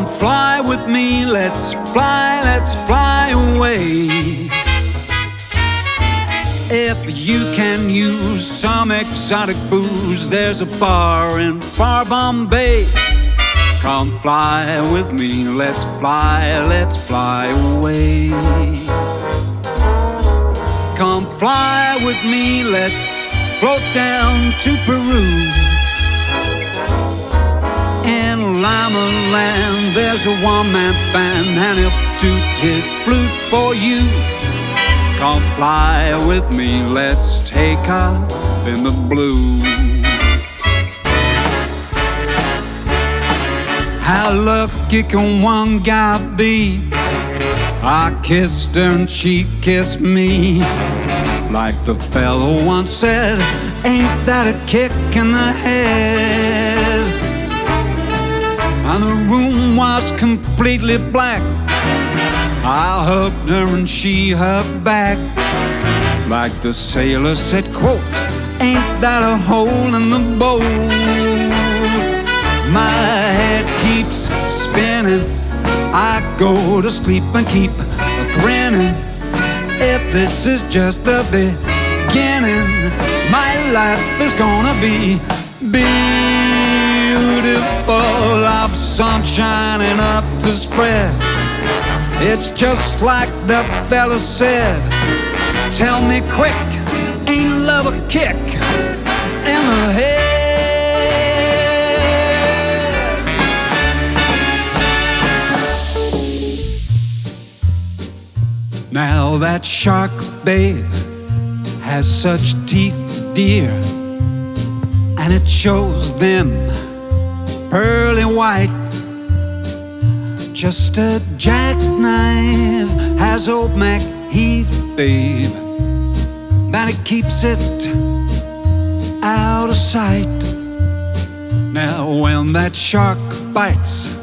Come fly with me, let's fly away. If you can use some exotic booze, there's a bar in far Bombay. Come fly with me, let's fly away. Come fly with me, let's float down to Peru. In Lima Land, there's a one-man band, and he'll toot his flute for you. Come fly with me, let's take off in the blue. How lucky can one guy be? I kissed her and she kissed me. Like the fellow once said, ain't that a kick in the head? And the room was completely black. I hugged her and she hugged back. Like the sailor said, quote, ain't that a hole in the boat? My head keeps spinning. I go to sleep and keep grinning. If this is just the beginning, my life is gonna be beautiful. Of sunshine enough to spread. It's just like the fella said. Tell me quick, ain't love a kick in the head? Now that shark babe has such teeth, dear, and it shows them pearly white. Just a jackknife has old Mac Heath, babe, but it keeps it out of sight. Now when that shark bites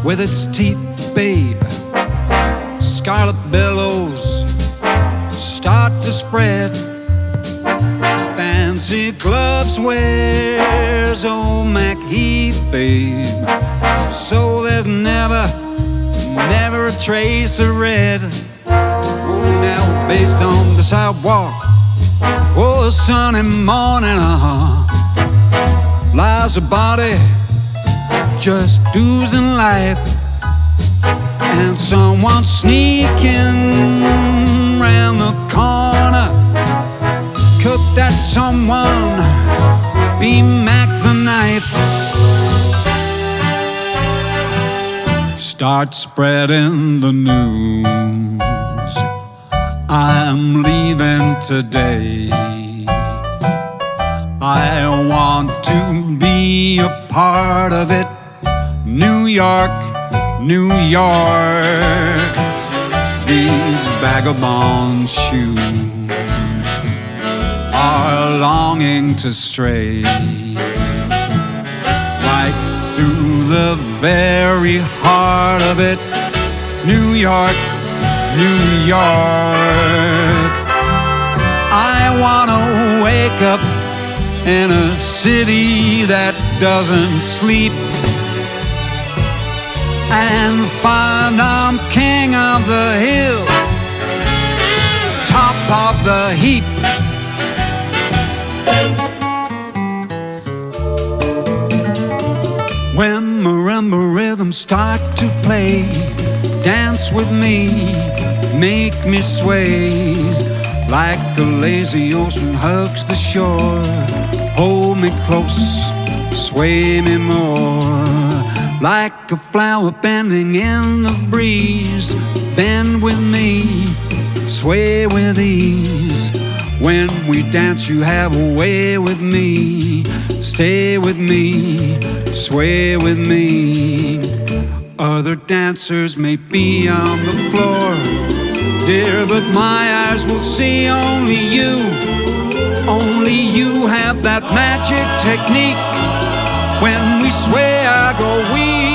with its teeth, babe, scarlet billows start to spread. Fancy gloves wears old Mac Heath, babe, so there's never a trace of red. Oh, now based on the sidewalk, oh, a sunny morning, lies a body just oozing life. And someone sneaking round the corner. Could that someone be Mac the Knife? Start spreading the news. I'm leaving today. I want to be a part of it. New York, New York, these vagabond shoes are longing to stray right through the very heart of it. New York, New York. I wanna wake up in a city that doesn't sleep and find I'm king of the hill, top of the heap. When marimba rhythms start to play, dance with me, make me sway. Like a lazy ocean hugs the shore, hold me close, sway me more. Like a flower bending in the breeze, bend with me, sway with ease. When we dance you have a way with me, stay with me, sway with me. Other dancers may be on the floor, dear, but my eyes will see only you. Only you have that magic technique. When we sway, I go weak.